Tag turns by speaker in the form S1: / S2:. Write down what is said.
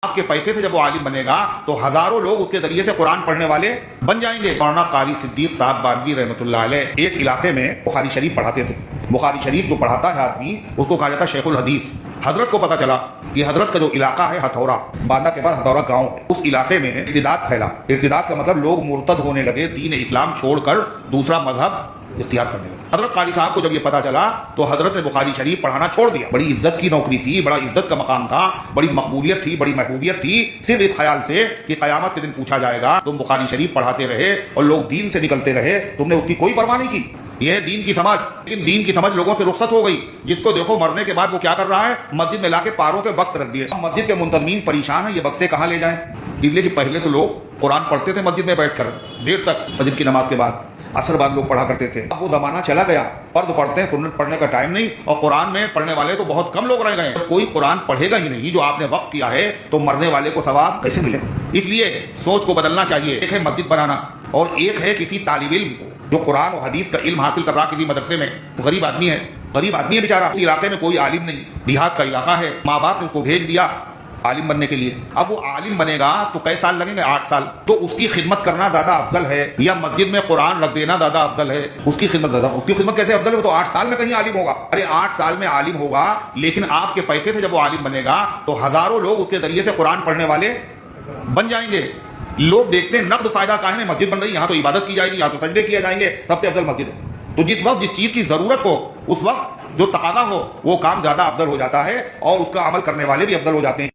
S1: آپ کے پیسے سے جب وہ عالم بنے گا تو ہزاروں لوگ اس کے ذریعے سے قرآن پڑھنے والے بن جائیں گے۔ مولانا قاری صدیق صاحب بانوی رحمۃ اللہ علیہ ایک علاقے میں بخاری شریف پڑھاتے تھے۔ بخاری شریف جو پڑھاتا ہے آدمی اس کو کہا جاتا ہے شیخ الحدیث۔ حضرت کو پتا چلا کہ حضرت کا جو علاقہ ہے ہتھورا، باندہ کے بعد ہتھورا گاؤں ہے، اس علاقے میں ارتداد پھیلا۔ ارتداد کا مطلب لوگ مرتد ہونے لگے، دین اسلام چھوڑ کر دوسرا مذہب اختیار کرنے لگے۔ حضرت قاری صاحب کو جب یہ پتا چلا تو حضرت نے بخاری شریف پڑھانا چھوڑ دیا۔ بڑی عزت کی نوکری تھی، بڑا عزت کا مقام تھا، بڑی مقبولیت تھی، بڑی محبوبیت تھی، صرف اس خیال سے کہ قیامت کے دن پوچھا جائے گا تم بخاری شریف پڑھاتے رہے اور لوگ دین سے نکلتے رہے، تم نے اس کی کوئی پرواہ نہیں کی۔ یہ دین کی سمجھ، لیکن دین کی سمجھ لوگوں سے رخصت ہو گئی۔ جس کو دیکھو مرنے کے بعد وہ کیا کر رہا ہے، مسجد میں لا کے پاروں کے بکس رکھ دیے۔ مسجد کے منتظمین پریشان ہیں، یہ بکسے کہاں لے جائیں؟ اس لیے کہ پہلے تو لوگ قرآن پڑھتے تھے مسجد میں بیٹھ کر دیر تک، فجر کی نماز کے بعد، عصر بعد لوگ پڑھا کرتے تھے۔ اب وہ زمانہ چلا گیا، فرض پڑھتے ہیں، سنت پڑھنے کا ٹائم نہیں، اور قرآن میں پڑھنے والے تو بہت کم لوگ رہ گئے ہیں۔ کوئی قرآن پڑھے گا ہی نہیں جو آپ نے وقف کیا ہے تو مرنے والے کو ثواب کیسے ملے گا؟ اس لیے سوچ کو بدلنا چاہیے۔ ایک ہے مسجد بنانا اور ایک ہے کسی طالب علم کو جو قرآن و حدیث کا علم حاصل کر رہا کسی مدرسے میں، غریب آدمی ہے بیچارہ، اس علاقے میں کوئی عالم نہیں، دیہات کا علاقہ ہے، ماں باپ نے اس کو بھیج دیا عالم بننے کے لیے۔ اب وہ عالم بنے گا تو کئی سال لگیں گے؟ 8 سال۔ تو اس کی خدمت کرنا زیادہ افضل ہے یا مسجد میں قرآن رکھ دینا زیادہ افضل ہے؟ اس کی خدمت زیادہ۔ اس کی خدمت کیسے افضل ہے؟ تو 8 سال میں کہیں عالم ہوگا؟ ارے 8 سال میں عالم ہوگا، لیکن آپ کے پیسے سے جب وہ عالم بنے گا تو ہزاروں لوگ اس کے ذریعے سے قرآن پڑھنے والے بن جائیں گے۔ لوگ دیکھتے ہیں نقد فائدہ کہاں ہے، مسجد بن رہی ہے، یہاں تو عبادت کی جائے گی، یہاں تو سجدے کیے جائیں گے، سب سے افضل مسجد ہے۔ تو جس وقت جس چیز کی ضرورت ہو اس وقت جو تقاضا ہو وہ کام زیادہ افضل ہو جاتا ہے اور اس کا عمل کرنے والے بھی افضل ہو جاتے ہیں۔